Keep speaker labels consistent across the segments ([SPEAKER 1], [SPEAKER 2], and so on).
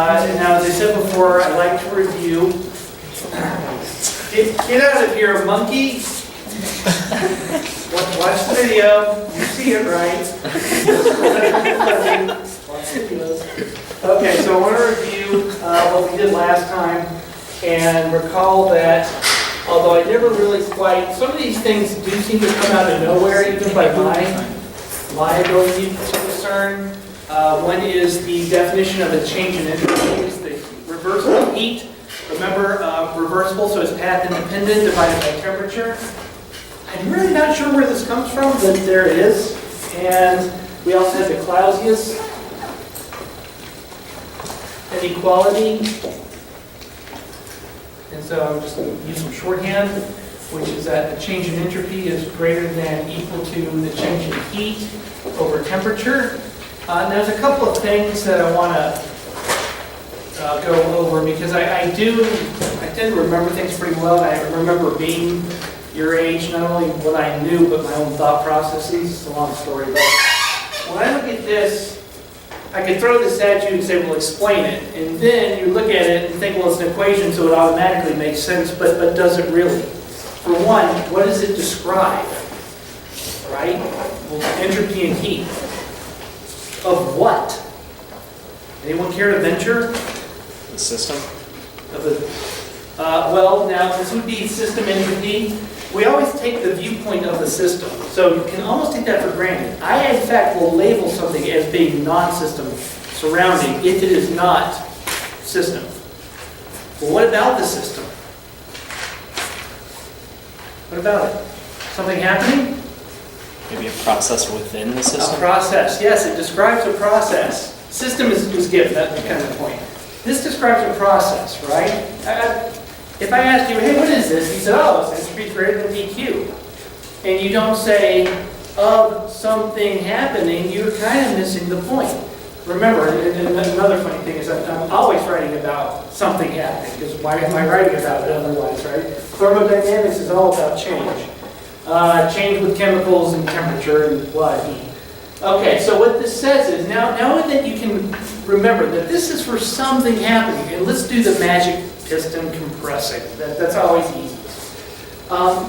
[SPEAKER 1] Now, as I said before, I like to review. Get out of here, monkey. Watch the video. You see it, right? Okay, so I want to review what we did last time and recall that although I never really quite, some of these things do seem to come out of nowhere, even by my ability to discern. One is the definition of a change in entropy, is the reversible heat. Remember, reversible, so it's path independent divided by temperature. I'm really not sure where this comes from, but there it is. And we also have the Clausius inequality. And so I'm just going to use some shorthand, which is that the change in entropy is greater than equal to the change in heat over temperature. And there's a couple of things that I want to go over because I tend to remember things pretty well. And I remember being your age, not only what I knew, but my own thought processes. It's a long story, but when I look at this, I could throw this at you and say, well, explain it. And then you look at it and think, well, it's an equation, so it automatically makes sense, but does it really? For one, what does it describe? Right? Well, entropy and heat. Of what? Anyone care to venture?
[SPEAKER 2] The system?
[SPEAKER 1] Well, now, this would be system entropy. We always take the viewpoint of the system, so you can almost take that for granted. I, in fact, will label something as being non-system surrounding if it is not system. Well, what about the system? What about it? Something happening?
[SPEAKER 2] Maybe a process within the system?
[SPEAKER 1] A process, yes, it describes a process. System is given, that's kind of the point. This describes a process, right? If I ask you, hey, what is this? You said, oh, it's entropy greater than dq. And you don't say, of something happening, you're kind of missing the point. Remember, and another funny thing is that I'm always writing about something happening, because why am I writing about it otherwise, right? Thermodynamics is all about change. Change with chemicals and temperature and heat. Okay, so what this says is, now that you can remember that this is for something happening, and let's do the magic piston compressing. That's always easy.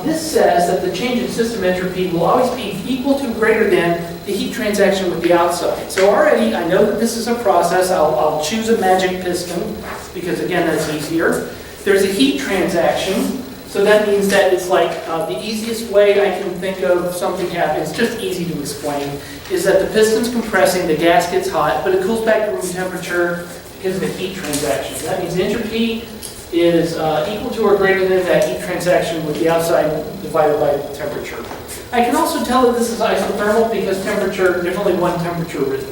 [SPEAKER 1] This says that the change in system entropy will always be equal to or greater than the heat transaction with the outside. So already I know that this is a process. I'll choose a magic piston because, again, that's easier. There's a heat transaction. So that means that it's like the easiest way I can think of something happening, it's just easy to explain, is that the piston's compressing, the gas gets hot, but it cools back to room temperature because of the heat transaction. That means entropy is equal to or greater than that heat transaction with the outside divided by temperature. I can also tell that this is isothermal because temperature, there's only one temperature written.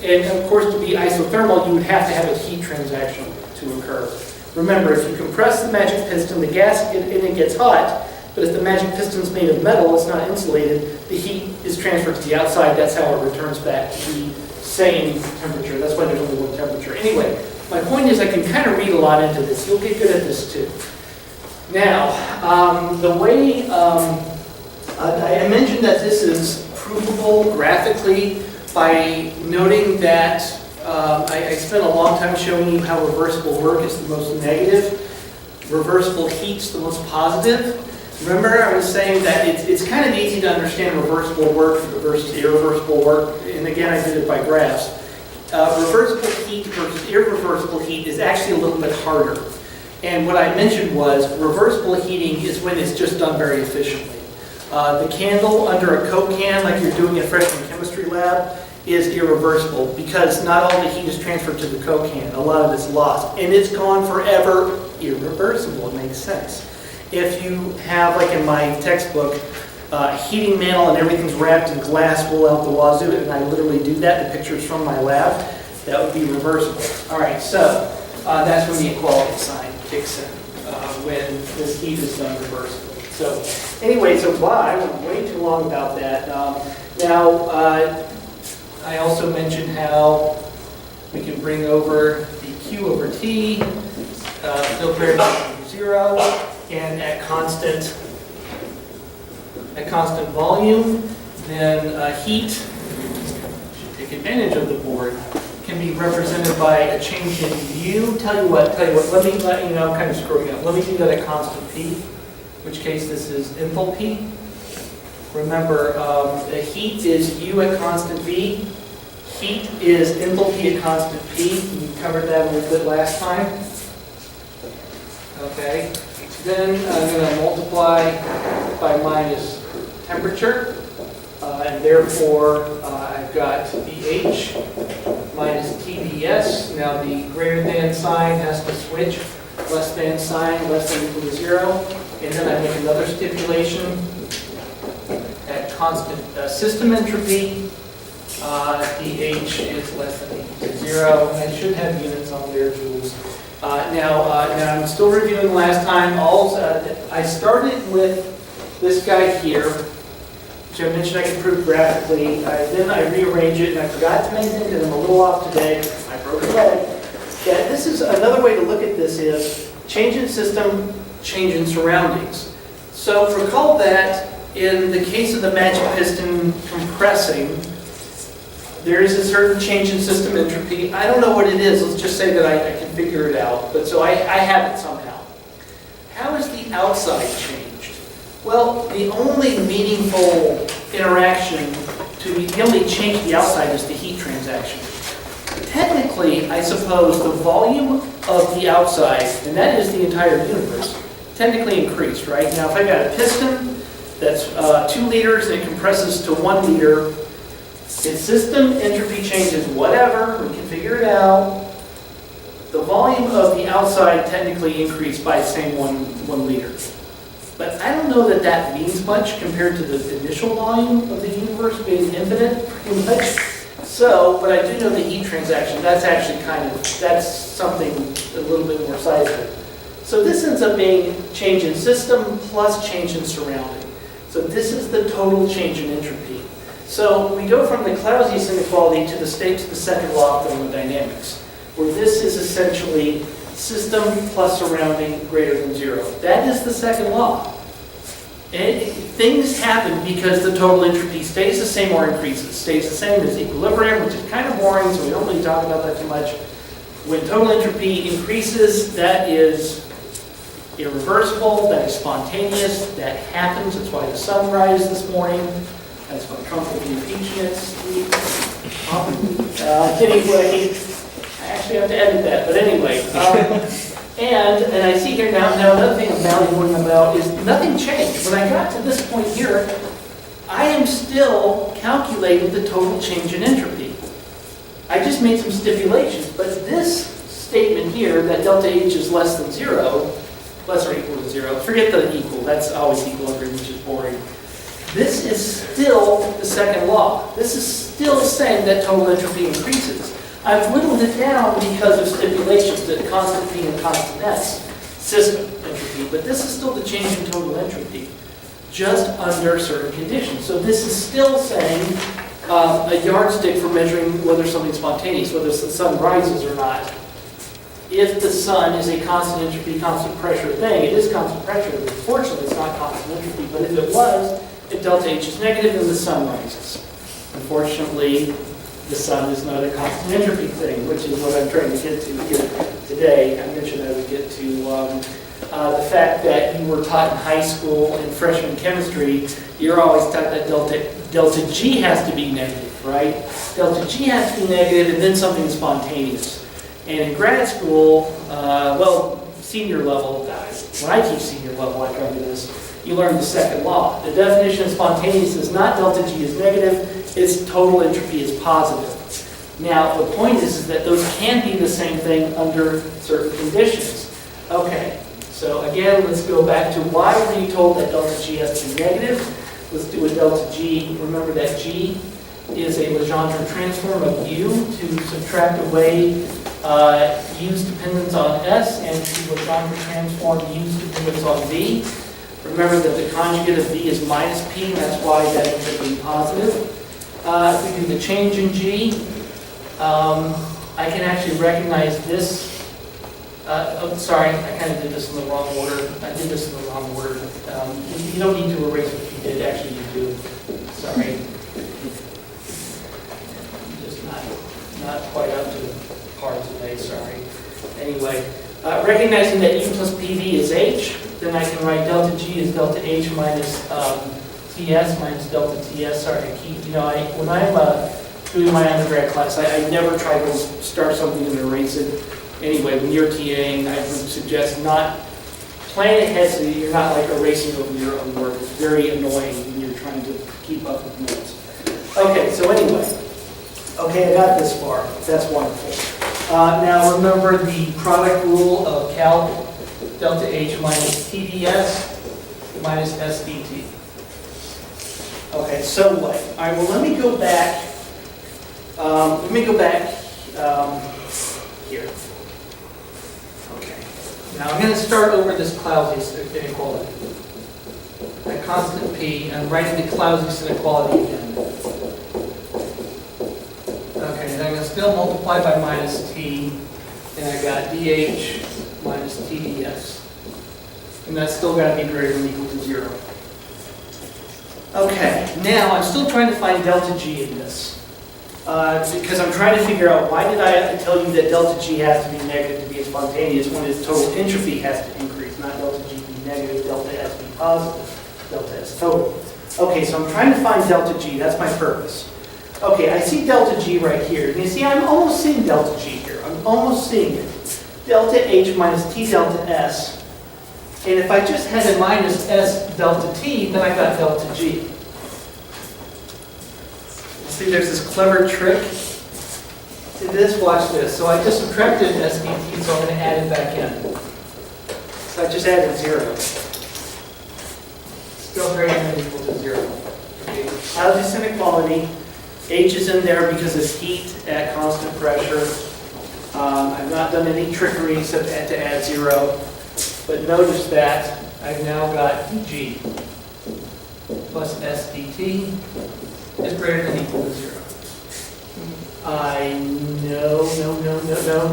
[SPEAKER 1] And of course, to be isothermal, you would have to have a heat transaction to occur. Remember, if you compress the magic piston, the gas in it gets hot, but if the magic piston is made of metal, it's not insulated, the heat is transferred to the outside. That's how it returns back to the same temperature. That's why there's only one temperature. Anyway, my point is I can kind of read a lot into this. You'll get good at this too. Now, the way I mentioned that this is provable graphically by noting that I spent a long time showing you how reversible work is the most negative, reversible heat's the most positive. Remember, I was saying that it's kind of easy to understand reversible work versus irreversible work, and again, I did it by graphs. Reversible heat versus irreversible heat is actually a little bit harder. And what I mentioned was reversible heating is when it's just done very efficiently. The candle under a Coke can, like you're doing in freshman chemistry lab, is irreversible because not all the heat is transferred to the Coke can. A lot of it's lost. And it's gone forever, irreversible. It makes sense. If you have, like in my textbook, heating mantle and everything's wrapped in glass wool out the wazoo, and I literally do that, the picture's from my lab, that would be reversible. All right, so that's when the equality sign kicks in, when this heat is done reversibly. So anyway, so why? I went way too long about that. I also mentioned how we can bring over the Q over T, field variance equals 0, and at constant volume, then heat, should take advantage of the board, can be represented by a change in U. Tell you what, let me, you know, I'm kind of screwing up. Let me do that at constant P, in which case this is enthalpy. Remember, the heat is U at constant V. Heat is enthalpy at constant P. We covered that a little bit last time. Okay. Then I'm going to multiply by minus temperature. And therefore, I've got BH minus TDS. Now the greater than sign has to switch. Less than sign, less than equal to 0. And then I make another stipulation. At constant system entropy, pH is less than equal to 0. I should have units on there, joules. Now I'm still reviewing last time. I started with this guy here, which I mentioned I could prove graphically. Then I rearrange it, and I forgot to mention it because I'm a little off today. I broke a leg. Yeah, this is another way to look at this is change in system, change in surroundings. So recall that in the case of the magic piston compressing, there is a certain change in system entropy. I don't know what it is. Let's just say that I can figure it out. But so I have it somehow. How is the outside changed? Well, the only meaningful interaction the only change to the outside is the heat transaction. Technically, I suppose the volume of the outside, and that is the entire universe, technically increased, right? Now, if I got a piston that's 2 liters and it compresses to 1 liter, its system entropy changes whatever, we can figure it out. The volume of the outside technically increased by the same 1 liter. But I don't know that that means much compared to the initial volume of the universe being infinite, pretty much. So, but I do know the heat transaction, that's actually that's something a little bit more sizable. So this ends up being change in system plus change in surrounding. So this is the total change in entropy. So we go from the Clausius inequality to the second law of thermodynamics, where this is essentially system plus surrounding greater than 0. That is the second law. Things happen because the total entropy stays the same or increases. Stays the same as equilibrium, which is kind of boring, so we don't really talk about that too much. When total entropy increases, that is irreversible, that is spontaneous, that happens. That's why the sun rises this morning. That's why Trump will be impeaching it. Anyway, I actually have to edit that, but anyway. And I see here now another thing I'm valuing about is nothing changed. When I got to this point here, I am still calculating the total change in entropy. I just made some stipulations, but this statement here, that delta H is less than 0, less or equal to 0, forget the equal, that's always equilibrium, which is boring. This is still the second law. This is still saying that total entropy increases. I've whittled it down because of stipulations at constant P and constant S, system entropy, but this is still the change in total entropy, just under certain conditions. So this is still saying a yardstick for measuring whether something's spontaneous, whether the sun rises or not. If the sun is a constant entropy, constant pressure thing, it is constant pressure, but fortunately it's not constant entropy, but if it was, if delta H is negative, then the sun rises. Unfortunately, the sun is not a constant entropy thing, which is what I'm trying to get to here today. I mentioned I would get to the fact that you were taught in high school in freshman chemistry, you're always taught that delta G has to be negative, right? Delta G has to be negative and then something spontaneous. And in grad school, senior level, when I teach senior level, I cover this, you learn the second law. The definition of spontaneous is not delta G is negative, its total entropy is positive. Now, the point is that those can be the same thing under certain conditions. Okay, so again, let's go back to why were you told that delta G has to be negative? Let's do a delta G. Remember that G is a Legendre transform of U to subtract away U's dependence on S and to Legendre transform U's dependence on V. Remember that the conjugate of V is minus P, and that's why that ends up being positive. If we do the change in G, I can actually recognize this. Sorry, I kind of did this in the wrong order. I did this in the wrong order. You don't need to erase what you did. Actually, you do. Sorry. Just not not quite up to par today, sorry. Anyway, recognizing that U plus PV is H, then I can write delta G is delta H minus TS minus delta TS. Sorry, when I'm doing my undergrad class, I never try to start something and erase it. Anyway, when you're TAing, I would suggest not plan ahead so you're not like erasing over your own work. It's very annoying when you're trying to keep up with notes. Okay, so anyway, okay, I got this far. That's wonderful. Now remember the product rule of calc delta H minus TDS minus SDT. Okay, so what? All right, well, let me go back. Here. Okay. Now I'm going to start over this Clausius inequality. At constant P, I'm writing the Clausius inequality again. Okay, then I'm going to still multiply by minus T, and I got DH minus TDS. And that's still got to be greater than or equal to 0. Okay, now I'm still trying to find delta G in this. Because I'm trying to figure out why did I tell you that delta G has to be negative to be spontaneous when its total entropy has to increase, not delta G be negative, delta S be positive, delta S total. Okay, so I'm trying to find delta G, that's my purpose. Okay, I see delta G right here. And you see, I'm almost seeing delta G here. I'm almost seeing it. Delta H minus T delta S. And if I just had a minus S delta T, then I got delta G. See, there's this clever trick to this. Watch this. So I just subtracted SDT, so I'm going to add it back in. So I just added 0. Still greater than or equal to 0. Okay. Clausius inequality. H is in there because it's heat at constant pressure. I've not done any trickery except to add 0. But notice that I've now got G plus SDT is greater than or equal to 0.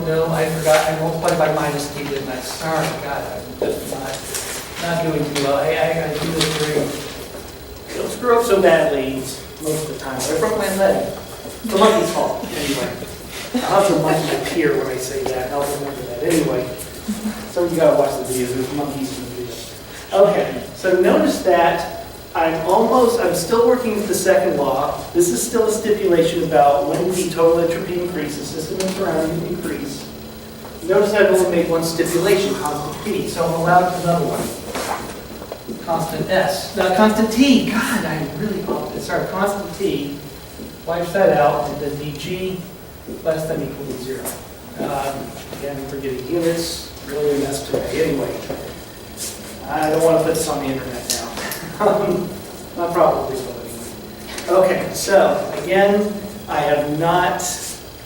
[SPEAKER 1] No, I forgot. I multiplied by minus T, didn't I? Sorry, God, I'm just not doing too well. I gotta do this very. Don't screw up so badly most of the time. I broke my leg. It's the monkey's fault. Anyway, I'll have to remind my peer when I say that. I'll remember that. Anyway, so you gotta watch the video. There's monkeys in the video. Okay, so notice that I'm still working with the second law. This is still a stipulation about when the total entropy increases, system and surrounding increase. Notice I've only made one stipulation, constant P, so I'm allowed another one. Constant S. Now constant T, God, I really bumped it. Sorry, constant T, wipes that out, and then dG less than or equal to 0. Again, I'm forgetting units, really a mess today. Anyway, I don't want to put this on the internet now. Not probably so anyway. Okay, so again, I have not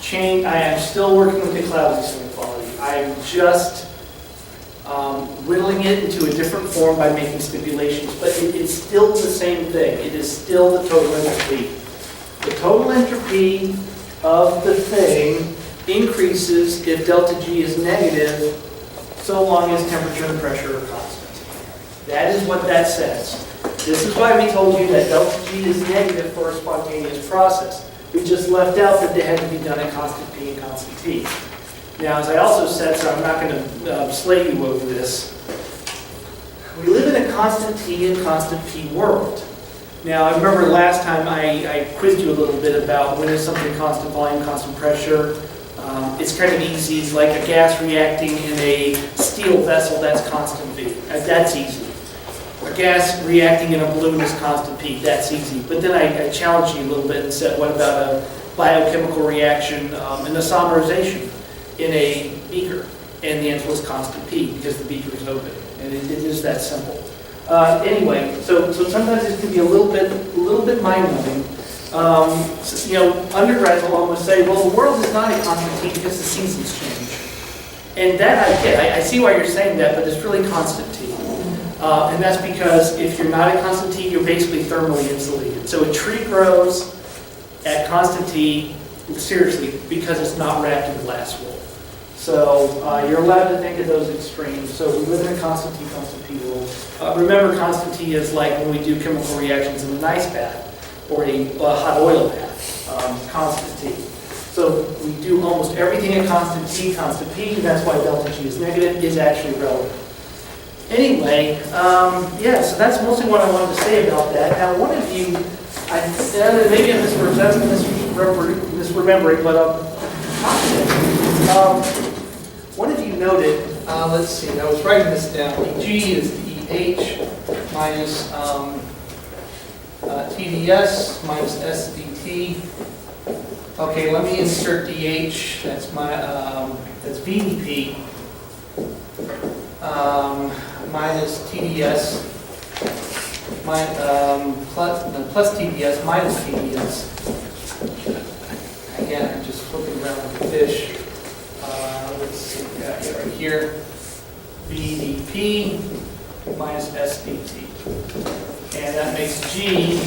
[SPEAKER 1] changed. I am still working with the Clausius inequality. I am just whittling it into a different form by making stipulations, but it is still the same thing. It is still the total entropy. The total entropy of the thing increases if delta G is negative, so long as temperature and pressure are constant. That is what that says. This is why we told you that delta G is negative for a spontaneous process. We just left out that they had to be done at constant P and constant T. Now, as I also said, so I'm not going to slay you over this, we live in a constant T and constant P world. Now, I remember last time I quizzed you a little bit about when is something constant volume, constant pressure. It's kind of easy, like a gas reacting in a steel vessel, that's constant V. That's easy. A gas reacting in a balloon is constant P. That's easy. But then I challenged you a little bit and said, what about a biochemical reaction in isomerization in a beaker? And the answer was constant P because the beaker is open. And it is that simple. Anyway, so sometimes it can be a little bit mind-numbing. Undergrads will almost say, well, the world is not a constant T because the seasons change. And that I get. I see why you're saying that, but it's really constant T. And that's because if you're not at constant T, you're basically thermally insulated. So a tree grows at constant T, seriously, because it's not wrapped in glass wool. So you're allowed to think of those extremes. So we live in a constant T, constant P world. Remember, constant T is like when we do chemical reactions in an ice bath or a hot oil bath, constant T. So we do almost everything at constant T, constant P, and that's why delta G is negative, is actually relevant. Anyway, yeah, so that's mostly what I wanted to say about that. Now, one of you, maybe I'm misremembering, but one of you noted, let's see, I was writing this down, G is dH minus TdS minus SdT. Okay, let me insert dH, that's that's VdP, minus TdS, plus TdS minus TdS. Again, I'm just flipping around like a fish. Let's see, got it right here. VdP minus SdT. And that makes G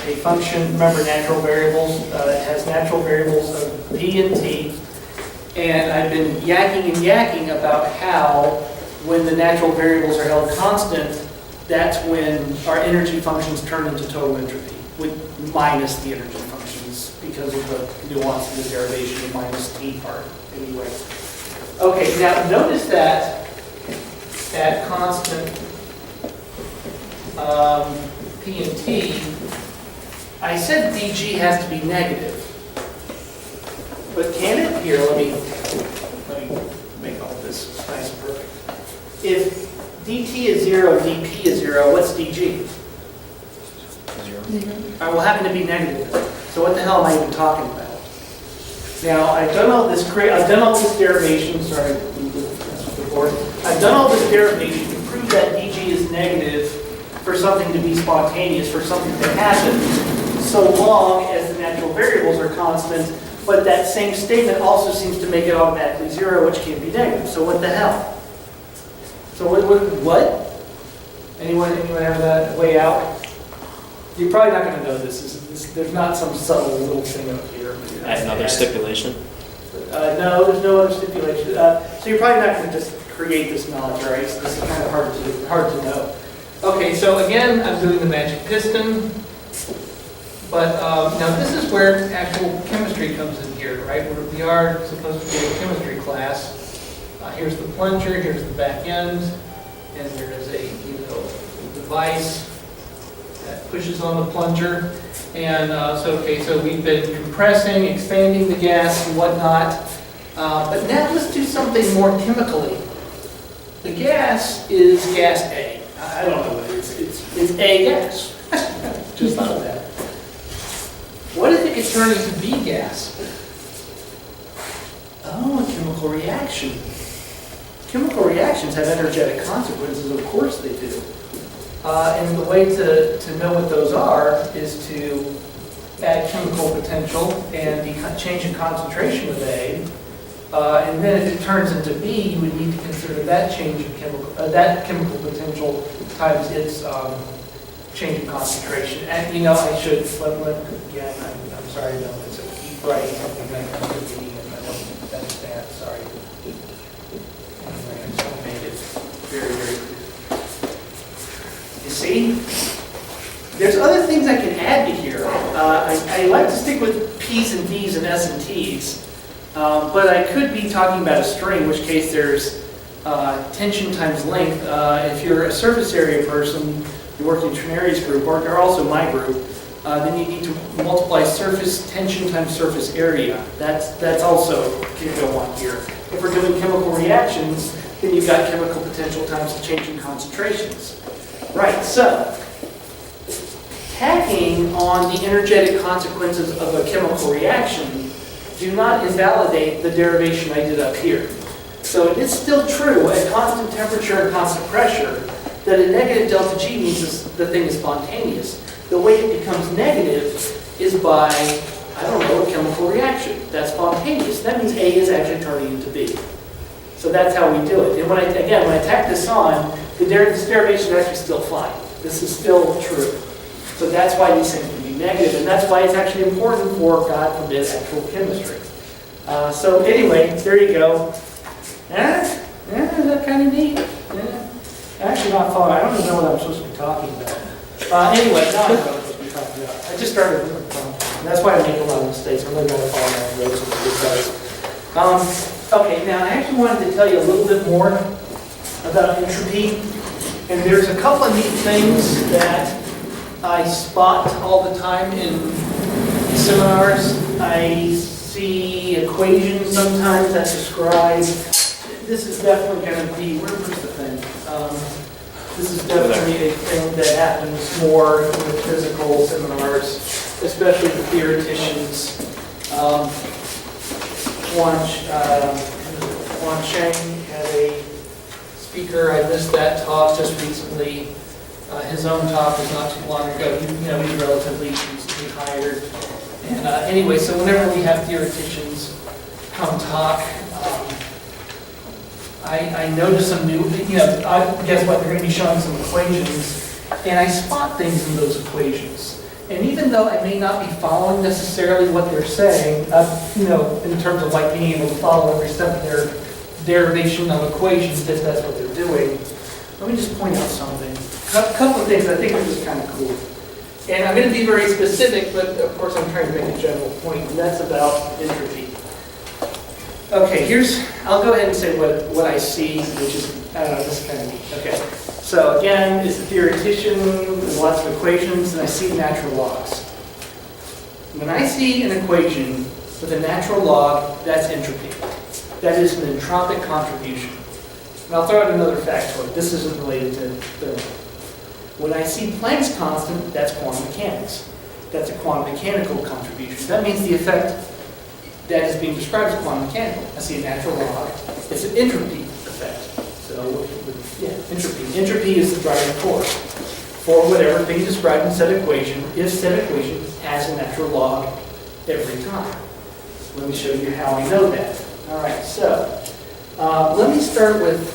[SPEAKER 1] a function, remember natural variables, it has natural variables of P and T. And I've been yakking about how when the natural variables are held constant, that's when our energy functions turn into total entropy, with minus the energy functions because of the nuance of the derivation, the minus T part, anyway. Okay, now notice that at constant P and T, I said dG has to be negative. But can it? Here, let me make all this nice and perfect. If dt is 0, dp is 0, what's dg?
[SPEAKER 2] 0.
[SPEAKER 1] I will happen to be negative. So what the hell am I even talking about? Now, I've done all this derivation, sorry, I've done all this derivation to prove that dg is negative for something to be spontaneous, for something to happen, so long as the natural variables are constant, but that same statement also seems to make it automatically 0, which can't be negative. So what the hell? So what? Anyone have that way out? You're probably not going to know this. There's not some subtle little thing up here.
[SPEAKER 2] Add another stipulation?
[SPEAKER 1] No, there's no other stipulation. So you're probably not going to just create this knowledge, right? So this is kind of hard to know. Okay, so again, I'm doing the magic piston. But now this is where actual chemistry comes in here, right? We are supposed to be a chemistry class. Here's the plunger, here's the back end, and there is a device that pushes on the plunger. And so we've been compressing, expanding the gas and whatnot. But now let's do something more chemically. The gas is gas A. I don't know what it is. It's A gas. Just thought of that. What if it could turn into B gas? Oh, a chemical reaction. Chemical reactions have energetic consequences, of course they do. And the way to know what those are is to add chemical potential and change in concentration of A. And then if it turns into B, you would need to consider that change in chemical potential times its change in concentration. And I should again. I'm sorry, no, it's a keep writing something that comes to me, and I don't understand. Sorry. Anyway, I just want to make it very, very clear. You see, there's other things I can add to here. I like to stick with P's and V's and S and T's, but I could be talking about a string, in which case there's tension times length. If you're a surface area person, you work in Trinari's group, or also my group, then you need to multiply surface tension times surface area. That's also can go on here. If we're doing chemical reactions, then you've got chemical potential times the change in concentrations. Right, so tacking on the energetic consequences of a chemical reaction do not invalidate the derivation I did up here. So it is still true at constant temperature and constant pressure that a negative delta G means the thing is spontaneous. The way it becomes negative is by, I don't know, a chemical reaction. That's spontaneous. That means A is actually turning into B. So that's how we do it. And when I tack this on, this derivation is actually still fine. This is still true. So that's why these things can be negative, and that's why it's actually important for, God forbid, actual chemistry. So anyway, there you go. Is that kind of neat? Actually not far. I don't even know what I'm supposed to be talking about. Anyway, now I know what I'm supposed to be talking about. I just started with And that's why I make a lot of mistakes. I'm really going to follow my roads with Okay, now I actually wanted to tell you a little bit more about entropy. And there's a couple of neat things that I spot all the time in seminars. I see equations sometimes that describe, this is definitely going to be, where's the thing? This is definitely a thing that happens more in the physical seminars, especially the theoreticians. Juan Cheng had a speaker, I missed that talk just recently. His own talk was not too long ago. He's relatively recently hired. And anyway, so whenever we have theoreticians come talk, I notice some new, guess what, they're going to be showing some equations, and I spot things in those equations. And even though I may not be following necessarily what they're saying, in terms of like being able to follow every step of their derivation of equations, if that's what they're doing, let me just point out something. A couple of things I think are just kind of cool. And I'm going to be very specific, but of course I'm trying to make a general point, and that's about entropy. Okay, I'll go ahead and say what I see, which is, I don't know, this kind of neat. Okay, so again, as a theoretician, there's lots of equations, and I see natural logs. When I see an equation with a natural log, that's entropy. That is an entropic contribution. And I'll throw out another factoid. This isn't related to thermal. When I see Planck's constant, that's quantum mechanics. That's a quantum mechanical contribution. That means the effect that is being described as quantum mechanical. I see a natural log. It's an entropy effect. So, yeah, entropy. Entropy is the driving force for whatever being described in said equation, if said equation has a natural log every time. Let me show you how I know that. All right, so let me start with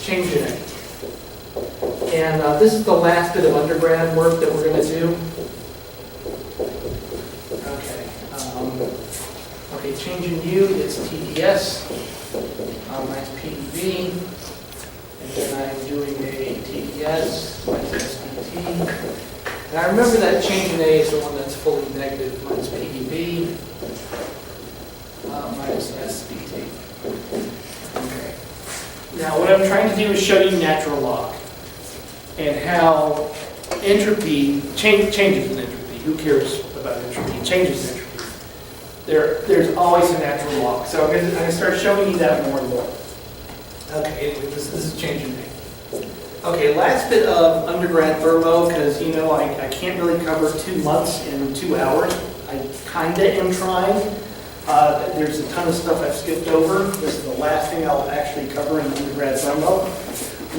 [SPEAKER 1] change in it. And this is the last bit of undergrad work that we're going to do. Okay, change in U is TDS, minus PdV, and then I'm doing a TDS minus SDT. And I remember that change in A is the one that's fully negative, minus PdV, minus SDT. Okay. Now what I'm trying to do is show you natural log and how entropy changes in entropy. Who cares about entropy? Changes in entropy. There's always a natural log. So I'm going to start showing you that more and more. Okay, anyway, this is changing me. Okay, last bit of undergrad thermo, because I can't really cover 2 months in 2 hours. I kind of am trying. There's a ton of stuff I've skipped over. This is the last thing I'll actually cover in undergrad thermo,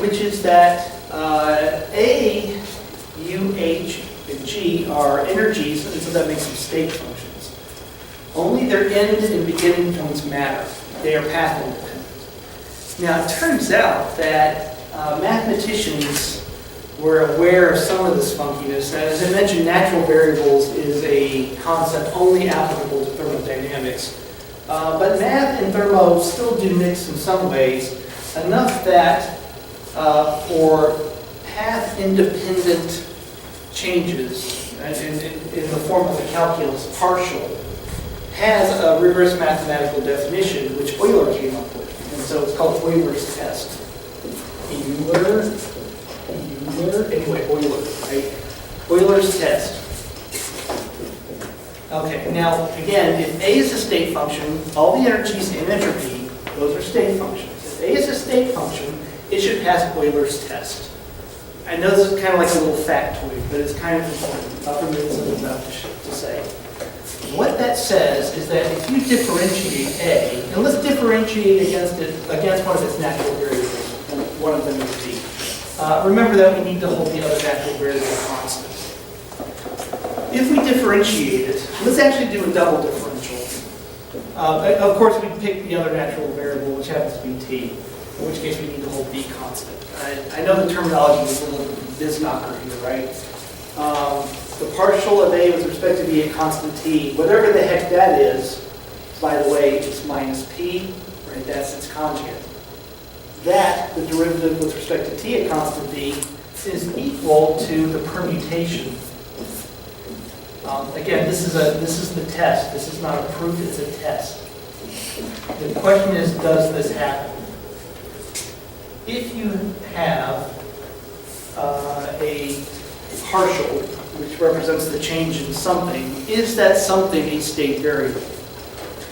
[SPEAKER 1] which is that A, U, H, and G are energies, and so that makes them state functions. Only their end and beginning points matter. They are path independent. Now, it turns out that mathematicians were aware of some of this funkiness. As I mentioned, natural variables is a concept only applicable to thermodynamics. But math and thermo still do mix in some ways, enough that for path-independent changes in the form of a calculus partial has a rigorous mathematical definition, which Euler came up with. And so it's called Euler's test. Euler, right? Euler's test. Okay, now again, if A is a state function, all the energies in entropy, those are state functions. If A is a state function, it should pass Euler's test. I know this is kind of like a little factoid, but it's kind of important. I'll remember something about to say. What that says is that if you differentiate A, and let's differentiate against one of its natural variables, and one of them is B. Remember that we need to hold the other natural variable constant. If we differentiate it, let's actually do a double differential. Of course, we pick the other natural variable, which happens to be T, in which case we need to hold B constant. I know the terminology is a little biz-knocker here, right? The partial of A with respect to B at constant T, whatever the heck that is, by the way, it's minus P, right? That's its conjugate. That, the derivative with respect to T at constant B, is equal to the permutation Again, this is the test. This is not a proof, it's a test. The question is, does this happen? If you have a partial, which represents the change in something, is that something a state variable?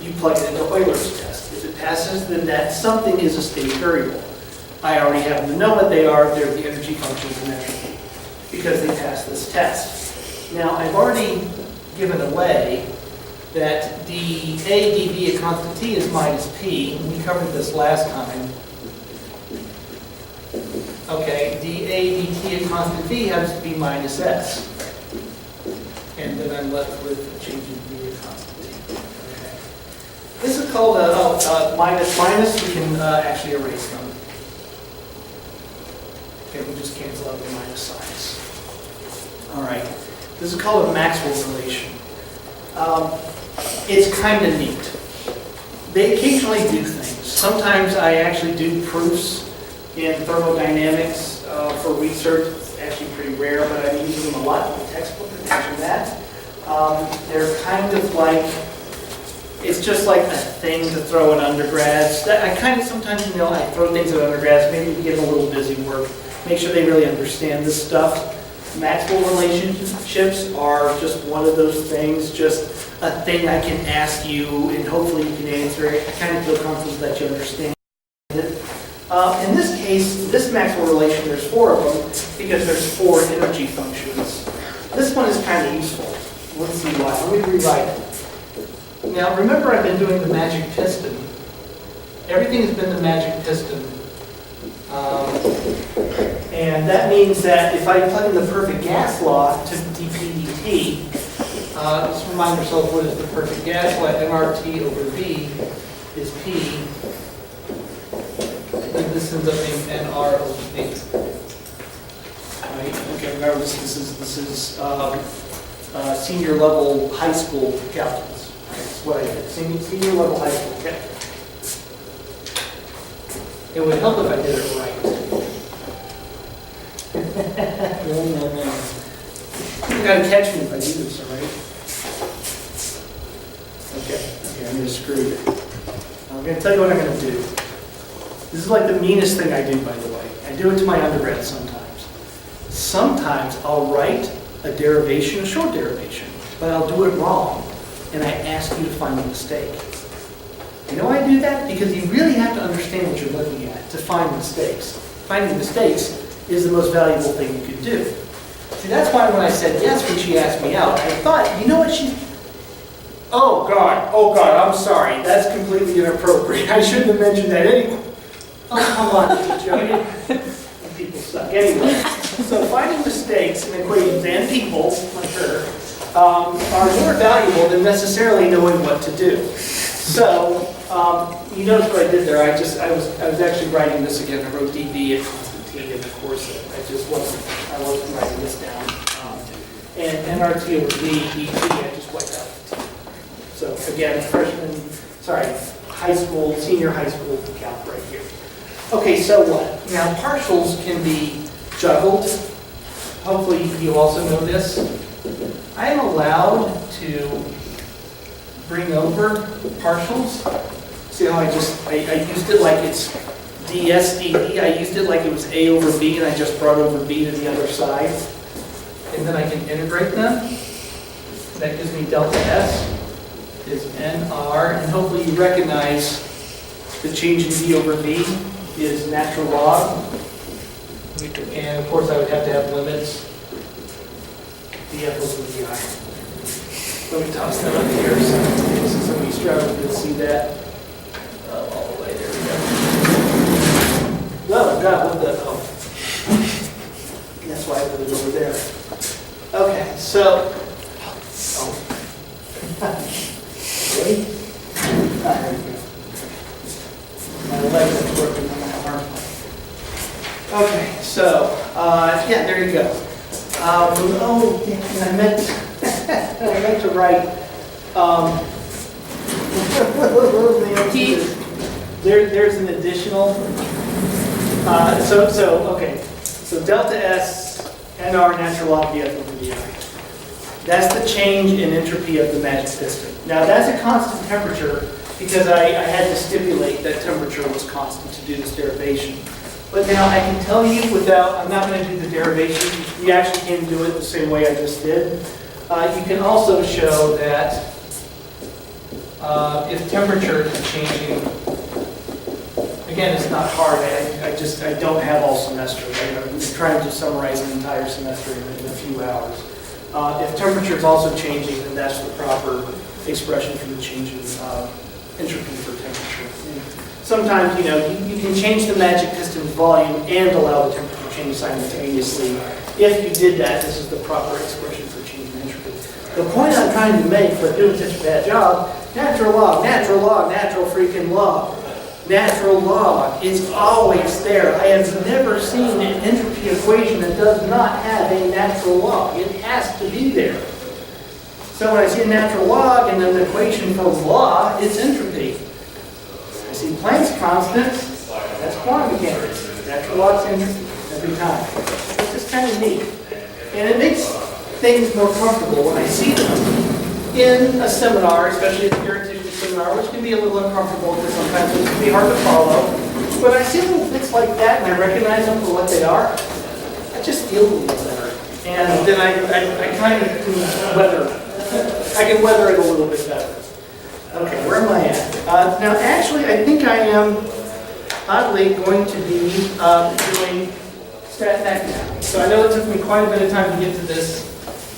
[SPEAKER 1] You plug it into Euler's test. If it passes, then that something is a state variable. I already happen to know what they are. They're the energy functions in entropy, because they pass this test. Now, I've already given away that dA dV at constant T is minus P. We covered this last time. Okay, dA dt at constant V has to be minus S. And then I'm left with a change in V at constant T. Okay. This is called a minus minus. We can actually erase them. Okay, we'll just cancel out the minus signs. All right. This is called a Maxwell relation. It's kind of neat. They occasionally do things. Sometimes I actually do proofs in thermodynamics for research. It's actually pretty rare, but I'm using them a lot in the textbook. Imagine that. They're kind of like, it's just like a thing to throw at undergrads. I kind of sometimes, I throw things at undergrads, maybe to get them a little busy work, make sure they really understand this stuff. Maxwell relationships are just one of those things, just a thing I can ask you, and hopefully you can answer it. I kind of feel confident that you understand it. In this case, this Maxwell relation, there's 4 of them, because there's 4 energy functions. This one is kind of useful. Let's see why. Let me rewrite it. Now, remember I've been doing the magic piston. Everything has been the magic piston. And that means that if I plug in the perfect gas law to dP dt, just remind yourself what is the perfect gas law. nRT over V is P. And this ends up being nR over V. Right? Okay, remember this is senior level high school calculus. That's what I did. Senior level high school calculus. It would help if I did it right. No. You gotta catch me if I do this, all right? Okay, I'm gonna screw it. I'm gonna tell you what I'm gonna do. This is like the meanest thing I do, by the way. I do it to my undergrads sometimes. Sometimes I'll write a derivation, a short derivation, but I'll do it wrong, and I ask you to find a mistake. You know why I do that? Because you really have to understand what you're looking at to find mistakes. Finding mistakes is the most valuable thing you could do. See, that's why when I said yes when she asked me out, I thought, you know what oh God, I'm sorry. That's completely inappropriate. I shouldn't have mentioned that anyway. Oh, come on, teacher. People suck. Anyway, so finding mistakes in equations and people, like her, are more valuable than necessarily knowing what to do. So, you notice what I did there. I was actually writing this again. I wrote dV at constant T in the course. I wasn't writing this down. And nRT over V, dt, I just wiped out the T. So again, senior high school calc right here. Okay, so what? Now partials can be juggled. Hopefully you also know this. I am allowed to bring over partials. See how I used it like it's ds dt. I used it like it was a over b, and I just brought over b to the other side. And then I can integrate them. That gives me delta s is nr, and hopefully you recognize the change in v over v is natural log. And of course I would have to have limits. df over di. Let me toss that up here so somebody struggles to see that. All the way, there we go. Oh God, what the, that's why I put it over there. Okay, so, ready? There we go. My leg is working on my arm. Okay, so, yeah, there you go. And I meant to write, there's an additional, okay, so delta S, NR, natural log df over di. That's the change in entropy of the magic piston. Now that's a constant temperature because I had to stipulate that temperature was constant to do this derivation. But now I can tell you without, I'm not going to do the derivation, we actually can do it the same way I just did. You can also show that if temperature is changing, again, it's not hard. I don't have all semester. Right? I'm trying to summarize an entire semester in a few hours. If temperature is also changing, then that's the proper expression for the change in entropy for temperature. And sometimes, you can change the magic piston's volume and allow the temperature change simultaneously. If you did that, this is the proper expression for change in entropy. The point I'm trying to make for doing such a bad job, natural log, natural freaking log. Natural log is always there. I have never seen an entropy equation that does not have a natural log. It has to be there. So when I see a natural log and an equation for law, it's entropy. I see Planck's constant, that's quantum mechanics. Natural log's entropy every time. It's just kind of neat. And it makes things more comfortable when I see them in a seminar, especially a theoretical seminar, which can be a little uncomfortable because sometimes it can be hard to follow. But I see little bits like that and I recognize them for what they are. I just feel a little better. And then I kind of can weather it a little bit better. Okay, where am I at? Now actually I think I am oddly going to be doing stat mech now. So I know it took me quite a bit of time to get to this.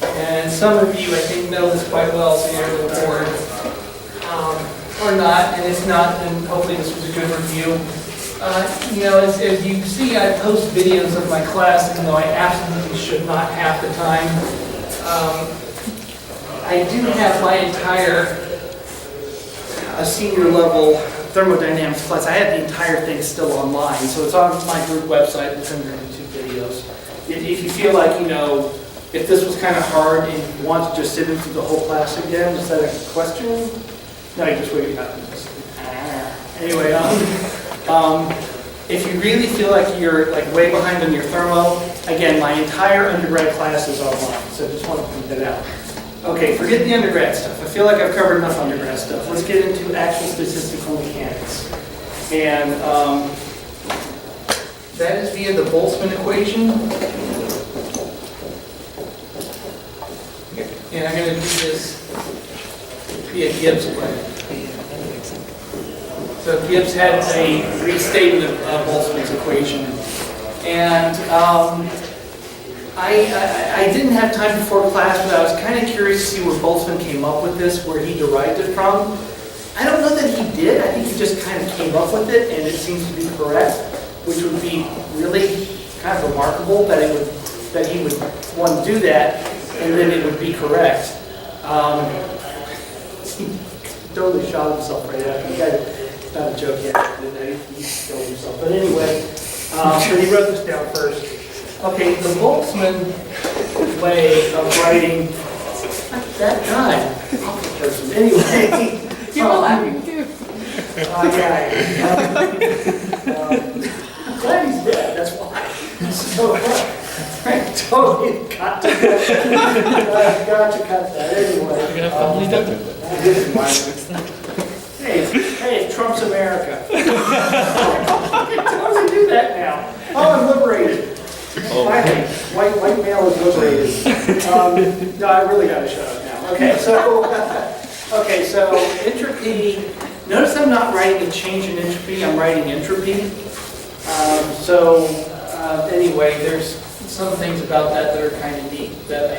[SPEAKER 1] And some of you, I think, know this quite well, so you're a little bored. Or not, and if not, then hopefully this was a good review. As you see, I post videos of my class, even though I absolutely should not half the time. I do have my entire senior level thermodynamics class. I have the entire thing still online, so it's on my group website. It's under YouTube videos. If you feel like, if this was kind of hard and you want to just sit into the whole class again, is that a question? No, you just wait out. Anyway, if you really feel like you're way behind on your thermo, again, my entire undergrad class is online, so I just want to point that out. Okay, forget the undergrad stuff. I feel like I've covered enough undergrad stuff. Let's get into actual statistical mechanics. And that is via the Boltzmann equation. And I'm going to do this via Gibbs way. So Gibbs had a restatement of Boltzmann's equation. And I didn't have time before class, but I was kind of curious to see where Boltzmann came up with this, where he derived it from. I don't know that he did. I think he just kind of came up with it, and it seems to be correct, which would be really kind of remarkable that he would want to do that, and then it would be correct. He totally shot himself right after. It's not a joke yet. He killed himself. But anyway, so he wrote this down first. Okay, the Boltzmann way of writing, that guy, awful person. Anyway.
[SPEAKER 3] You were laughing too.
[SPEAKER 1] Yeah. I'm glad he's dead, that's why. So, I totally got to cut that. Anyway. Hey, Trump's America. I can totally do that now. Oh, I'm liberated. Finally, white male is liberated. No, I really got to shut up now. Okay, so entropy. Notice I'm not writing a change in entropy. I'm writing entropy. Anyway, there's some things about that are kind of neat that I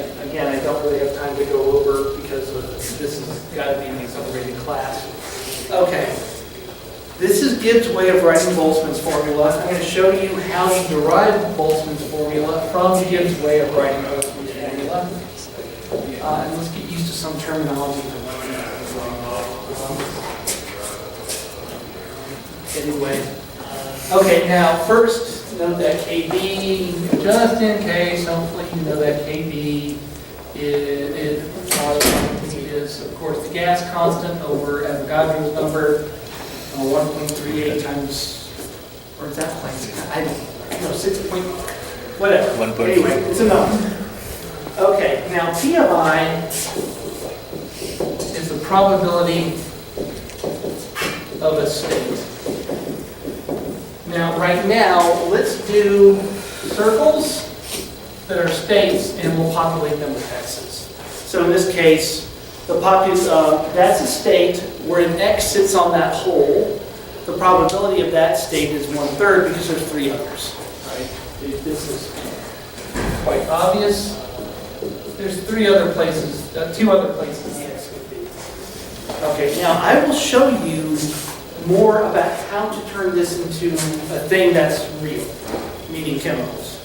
[SPEAKER 1] don't really have time to go over because this has got to be an accelerated class. Okay. This is Gibbs' way of writing Boltzmann's formula. I'm going to show you how you derive Boltzmann's formula from Gibbs' way of writing Boltzmann's formula. And let's get used to some terminology. Anyway. Okay, now first, note that KB, just in case, hopefully you know that KB is, of course, the gas constant over Avogadro's number. 1.38 times, or is that Planck's? I don't know, 6 point, whatever. Anyway, it's a number. Okay, now P of I is the probability of a state. Now, right now, let's do circles that are states, and we'll populate them with x's. So in this case, that's a state where an x sits on that hole. The probability of that state is 1/3 because there's 3 others. Right? This is quite obvious. There's 2 other places the x could be. Okay, now I will show you more about how to turn this into a thing that's real, meaning chemicals.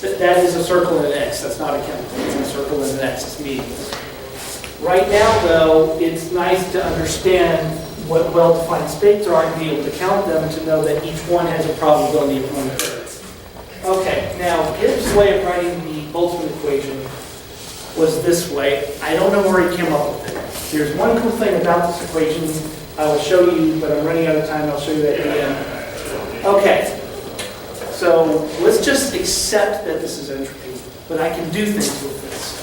[SPEAKER 1] That is a circle and an x. That's not a chemical. It's a circle and an x. It's meaningless. Right now, though, it's nice to understand what well-defined states are and be able to count them to know that each one has a probability of 1/3. Okay, now Gibbs' way of writing the Boltzmann equation was this way. I don't know where he came up with it. There's one cool thing about this equation I will show you, but I'm running out of time. I'll show you that at the end. Okay, so let's just accept that this is entropy, but I can do things with this.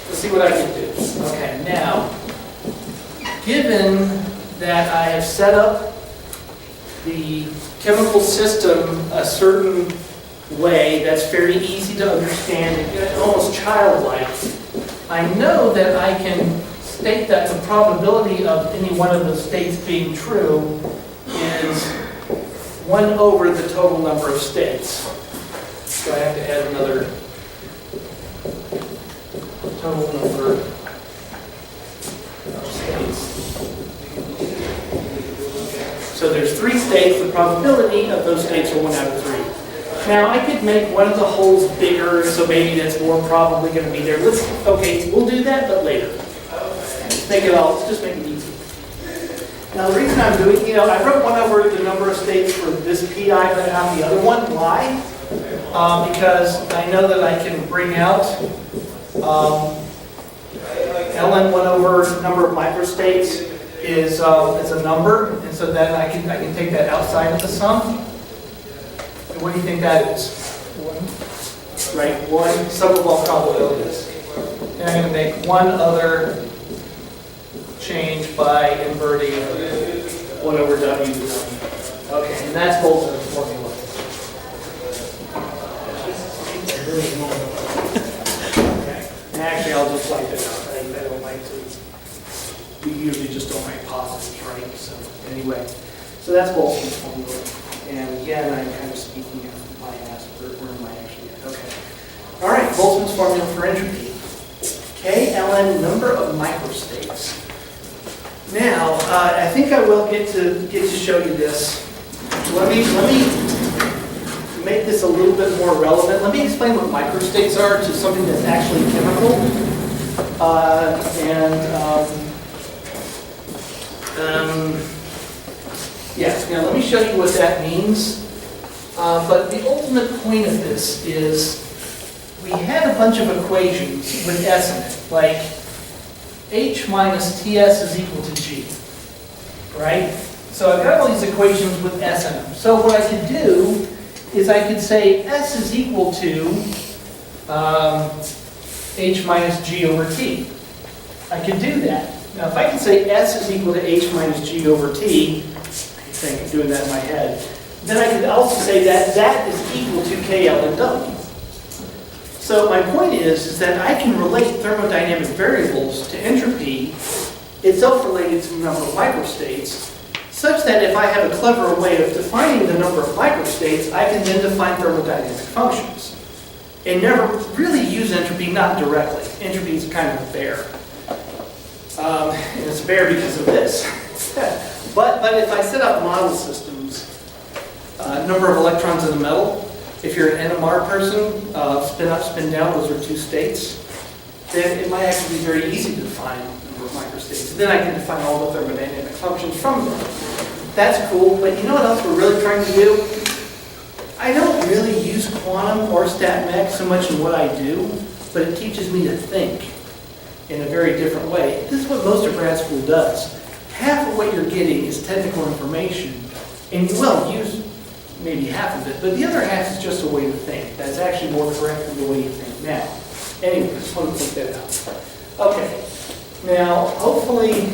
[SPEAKER 1] Let's see what I can do. Okay, now, given that I have set up the chemical system a certain way that's very easy to understand and almost childlike, I know that I can state that the probability of any one of the states being true is 1 over the total number of states. So I have to add another total number of states. So there's 3 states. The probability of those states are 1 out of 3. Now I could make one of the holes bigger, so maybe that's more probably going to be there. Okay, we'll do that, but later. Let's just make it easy. Now the reason I'm doing, I wrote 1 over the number of states for this PI, but not the other one. Why? Because I know that I can bring out ln 1 over the number of microstates is a number, and so then I can take that outside of the sum. And what do you think that is? 1. Right, 1 sum of all probabilities. And I'm going to make one other change by inverting 1 over W. Okay, and that's Boltzmann's formula. Okay. And actually, I'll just write it out. I don't like to. We usually just don't write positives, right? So anyway, so that's Boltzmann's formula. And again, I'm kind of speaking of my ass. Where am I actually at? Okay. All right, Boltzmann's formula for entropy. K ln number of microstates. Now, I think I will get to show you this. Let me make this a little bit more relevant. Let me explain what microstates are to something that's actually chemical. Yes, now let me show you what that means. But the ultimate point of this is we had a bunch of equations with S in it, like H minus TS is equal to G, right? So I've got all these equations with S in them. So what I could do is I could say S is equal to H minus G over T. I could do that. Now if I can say S is equal to H minus G over T, I think I'm doing that in my head, then I could also say that that is equal to K ln W. So my point is that I can relate thermodynamic variables to entropy, itself related to the number of microstates, such that if I have a clever way of defining the number of microstates, I can then define thermodynamic functions. And never really use entropy, not directly. Entropy is kind of a bear. And it's a bear because of this. But if I set up model systems, number of electrons in the metal, if you're an NMR person, spin up, spin down, those are 2 states, then it might actually be very easy to define the number of microstates. And then I can define all the thermodynamic functions from them. That's cool, but you know what else we're really trying to do? I don't really use quantum or stat mech so much in what I do, but it teaches me to think in a very different way. This is what most of grad school does. Half of what you're getting is technical information, and you will use maybe half of it, but the other half is just a way to think. That's actually more correct than the way you think now. Anyway, just want to point that out. Okay, now hopefully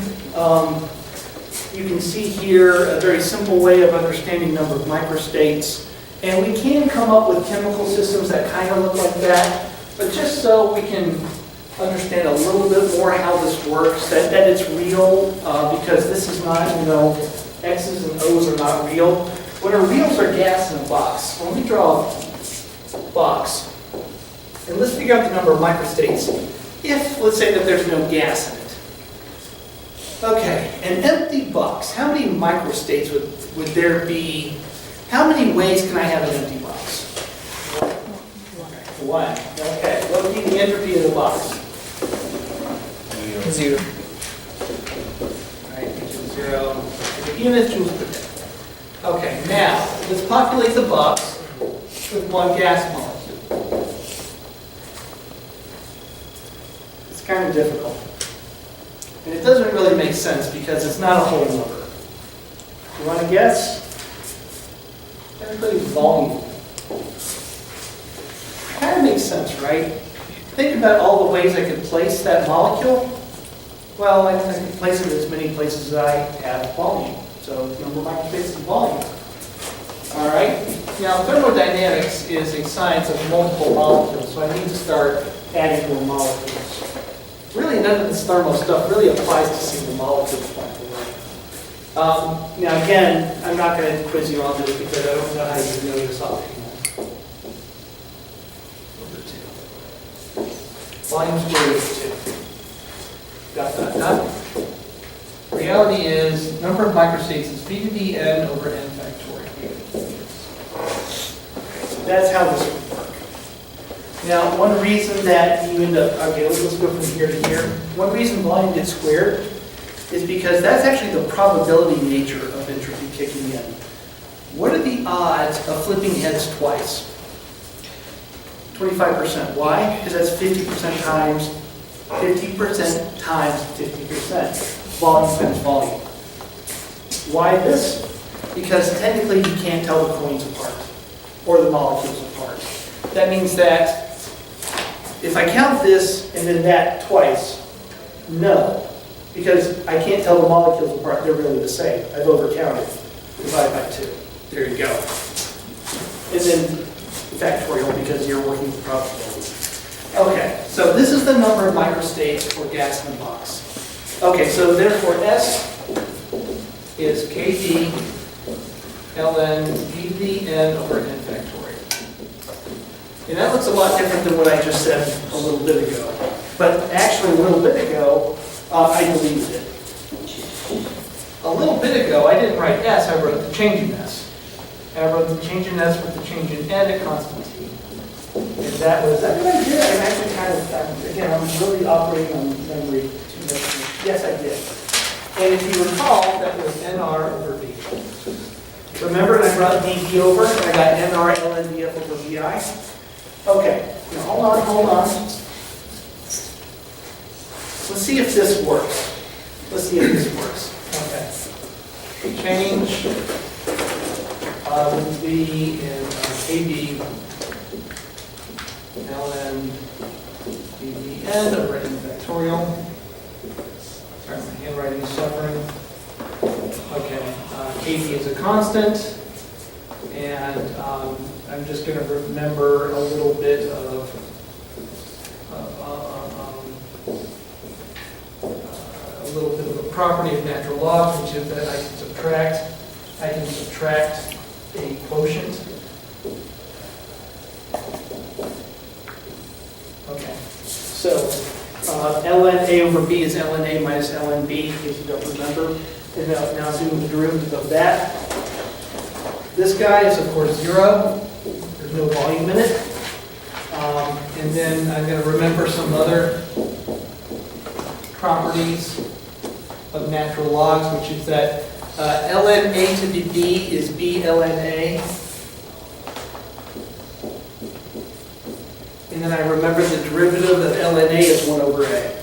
[SPEAKER 1] you can see here a very simple way of understanding number of microstates. And we can come up with chemical systems that kind of look like that, but just so we can understand a little bit more how this works, that it's real, because this is not, X's and O's are not real. What are reals are gas in a box. Well, let me draw a box. And let's figure out the number of microstates if, let's say, that there's no gas in it. Okay, an empty box. How many microstates would there be? How many ways can I have an empty box? One. Okay, what would be the entropy of the box?
[SPEAKER 2] 0.
[SPEAKER 1] All right, zero. Units joules per day. Okay, now let's populate the box with one gas molecule. It's kind of difficult. And it doesn't really make sense because it's not a whole number. You want to guess? Everybody's volume. Kind of makes sense, right? Think about all the ways I could place that molecule. Well, I can place it as many places as I have volume. So the number of microstates is volume. All right? Now, thermodynamics is a science of multiple molecules, so I need to start adding more molecules. Really, none of this thermo stuff really applies to single molecules, by the way. Now, again, I'm not going to quiz you on this because I don't know how you know this offhand. Over 2. Volume squared root of 2. Got that done? Reality is, number of microstates is b to the n over n factorial. So that's how this would work. Now, one reason that you end up, okay, let's go from here to here. One reason volume gets squared is because that's actually the probability nature of entropy kicking in. What are the odds of flipping heads twice? 25%. Why? Because that's 50% times 50% times 50%. Volume times volume. Why this? Because technically you can't tell the coins apart or the molecules apart. That means that if I count this and then that twice, no. Because I can't tell the molecules apart, they're really the same. I've overcounted. Divide by 2. There you go. And then factorial because you're working with probability. Okay, so this is the number of microstates for gas in the box. Okay, so therefore S is Kd ln dvn over n factorial. And that looks a lot different than what I just said a little bit ago. But actually a little bit ago, I deleted it. A little bit ago, I didn't write S, I wrote the change in S. And I wrote the change in S with the change in n at constant t. And that was, I think I did. I'm actually kind of, again, I'm really operating on memory too much. Yes, I did. And if you recall, that was nr over v. Remember, I brought dv over, and I got nr ln df over vi? Okay, now hold on. Let's see if this works. Let's see if this works. Okay. Change would be in kd ln dvn over n factorial. Sorry, my handwriting is suffering. Okay, kd is a constant, and I'm just going to remember a little bit of a property of natural logs, which is that I can subtract a quotient. Okay, so ln a over b is ln a minus ln b, in case you don't remember. And now doing the derivative of that. This guy is, of course, 0. There's no volume in it. And then I'm going to remember some other properties of natural logs, which is that ln a to the b is b ln a. And then I remember the derivative of ln a is 1 over a.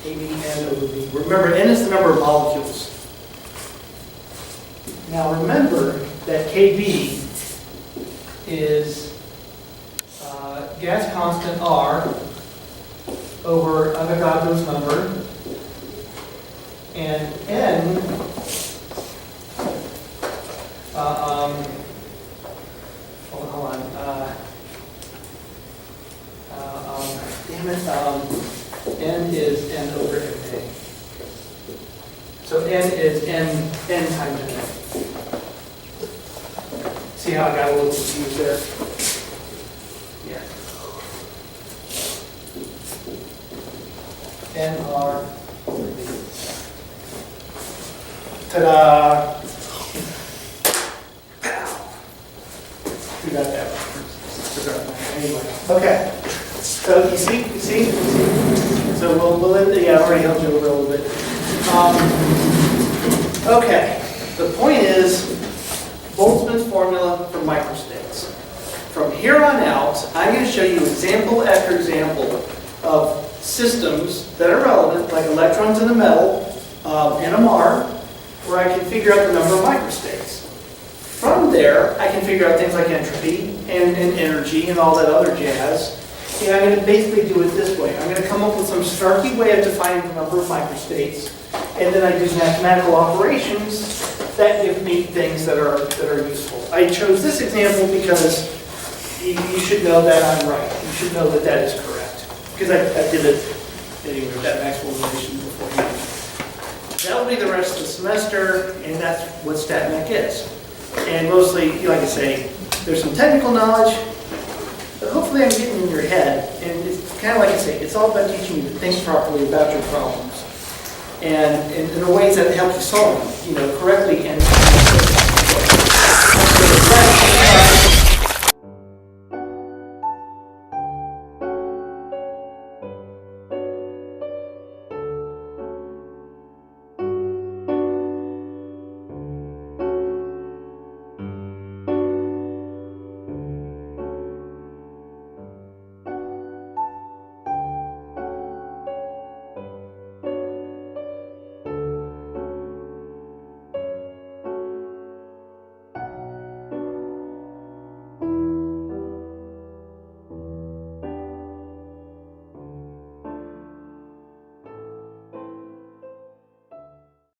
[SPEAKER 1] Kd n over v. Remember, n is the number of molecules. Now remember that KB is gas constant R over Avogadro's number, and N hold on. Damn it. N is N over NA. So N is N times NA. See how I got a little confused there? Yeah. NR over V. Ta-da! Who got that? Anyway, okay. So you see? So we'll end the, yeah, I already helped you over a little bit. Okay, the point is Boltzmann's formula for microstates. From here on out, I'm going to show you example after example of systems that are relevant, like electrons in a metal, NMR, where I can figure out the number of microstates. From there, I can figure out things like entropy and energy and all that other jazz. And I'm going to basically do it this way. I'm going to come up with some snarky way of defining the number of microstates, and then I do mathematical operations that give me things that are useful. I chose this example because you should know that I'm right. You should know that that is correct, because I did it anyway, that Maxwell relation beforehand. That will be the rest of the semester, and that's what StatMech is. And mostly, like I say, there's some technical knowledge, but hopefully I'm getting in your head. And it's kind of like I say, it's all about teaching you to think properly about your problems. And in the ways that help you solve them, correctly and